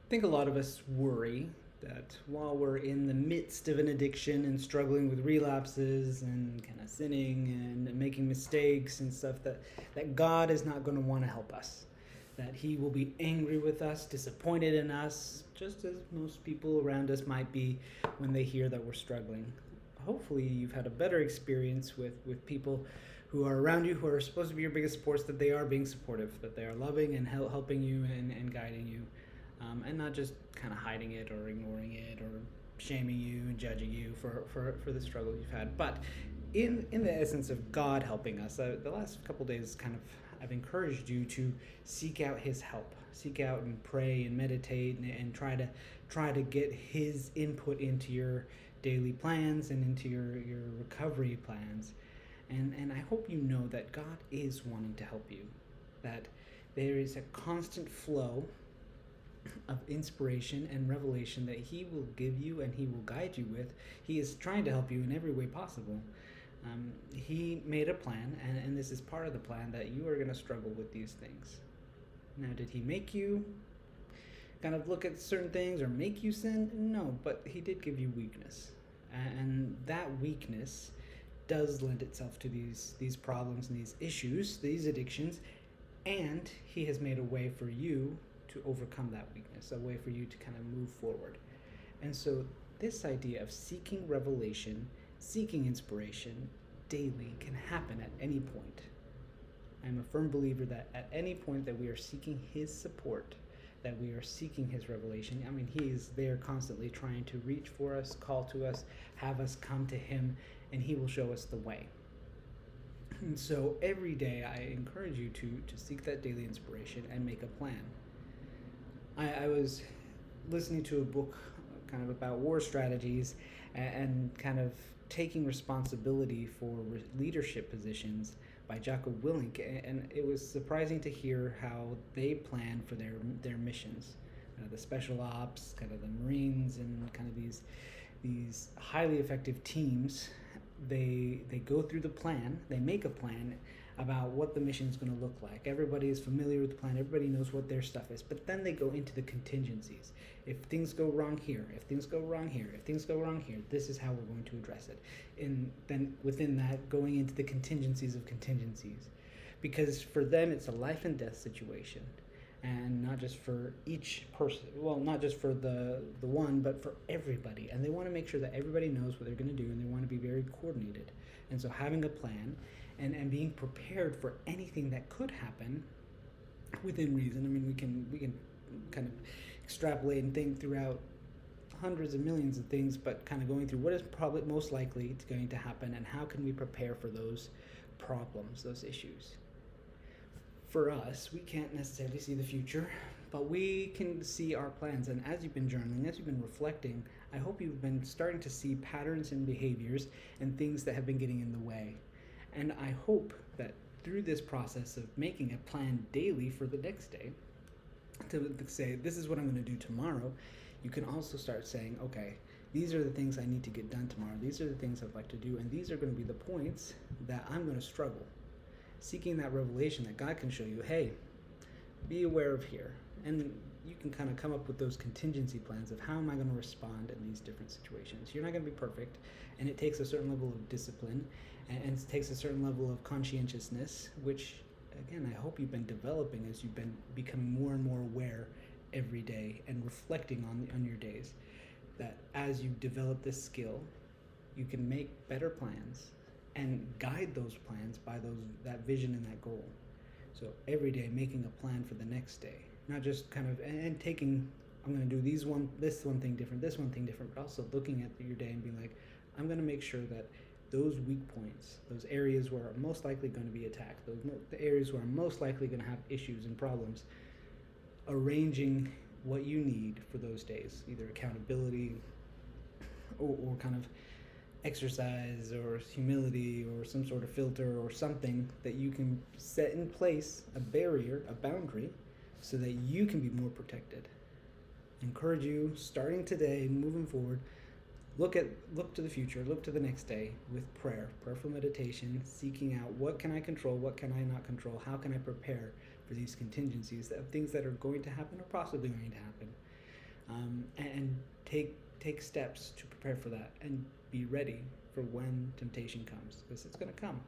I think a lot of us worry that while we're in the midst of an addiction and struggling with relapses and kind of sinning and making mistakes and stuff, that God is not going to want to help us. That He will be angry with us, disappointed in us, just as most people around us might be when they hear that we're struggling. Hopefully, you've had a better experience with people who are around you, who are supposed to be your biggest supports, that they are being supportive, that they are loving and helping you and guiding you, and not just kind of hiding it or ignoring it or shaming you and judging you for the struggle you've had. But in the essence of God helping us, the last couple of days kind of I've encouraged you to seek out His help, seek out and pray and meditate and try to get His input into your daily plans and into your recovery plans. And I hope you know that God is wanting to help you, that there is a constant flow of inspiration and revelation that He will give you and He will guide you with. He is trying to help you in every way possible. He made a plan, and this is part of the plan, that you are going to struggle with these things. Now, did He make you kind of look at certain things or make you sin? No, but He did give you weakness. And that weakness does lend itself to these problems and these issues, these addictions, and He has made a way for you to overcome that weakness, a way for you to kind of move forward. And so this idea of seeking revelation, seeking inspiration daily can happen at any point. I'm a firm believer that at any point that we are seeking His support, that we are seeking His revelation, I mean, He is there constantly trying to reach for us, call to us, have us come to Him, and He will show us the way. And so every day I encourage you to seek that daily inspiration and make a plan. I was listening to a book kind of about war strategies and kind of taking responsibility for leadership positions by Jocko Willink, and it was surprising to hear how they plan for their missions. The special ops, kind of the Marines, and kind of these highly effective teams. They go through the plan. They make a plan about what the mission is going to look like. Everybody is familiar with the plan. Everybody knows what their stuff is. But then they go into the contingencies. If things go wrong here, if things go wrong here, if things go wrong here, this is how we're going to address it. And then within that, going into the contingencies of contingencies. Because for them, it's a life and death situation. And not just for each person, well, not just for the one, but for everybody. And they want to make sure that everybody knows what they're going to do, and they want to be very coordinated. And so having a plan and being prepared for anything that could happen within reason. I mean, we can kind of extrapolate and think throughout hundreds of millions of things, but kind of going through what is probably most likely going to happen and how can we prepare for those problems, those issues. For us, we can't necessarily see the future, but we can see our plans. And as you've been journaling, as you've been reflecting, I hope you've been starting to see patterns and behaviors and things that have been getting in the way. And I hope that through this process of making a plan daily for the next day, to say, this is what I'm going to do tomorrow, you can also start saying, okay, these are the things I need to get done tomorrow. These are the things I'd like to do. And these are going to be the points that I'm going to struggle. Seeking that revelation that God can show you, hey, be aware of here. And you can kind of come up with those contingency plans of how am I going to respond in these different situations. You're not going to be perfect, and it takes a certain level of discipline, and it takes a certain level of conscientiousness, which, again, I hope you've been developing as you've been becoming more and more aware every day and reflecting on your days. That as you develop this skill, you can make better plans and guide those plans by that vision and that goal. So every day making a plan for the next day, not just kind of and taking, I'm going to do this one thing different, this one thing different, but also looking at your day and being like, I'm going to make sure that those weak points, those areas where I'm most likely going to be attacked, the areas where I'm most likely going to have issues and problems, arranging what you need for those days, either accountability or kind of exercise or humility or some sort of filter or something that you can set in place, a barrier, a boundary, so that you can be more protected. I encourage you, starting today, moving forward, look to the future, look to the next day with prayerful meditation, seeking out what can I control, what can I not control, how can I prepare for these contingencies, things that are going to happen or possibly going to happen. and take steps to prepare for that and be ready for when temptation comes, because it's going to come.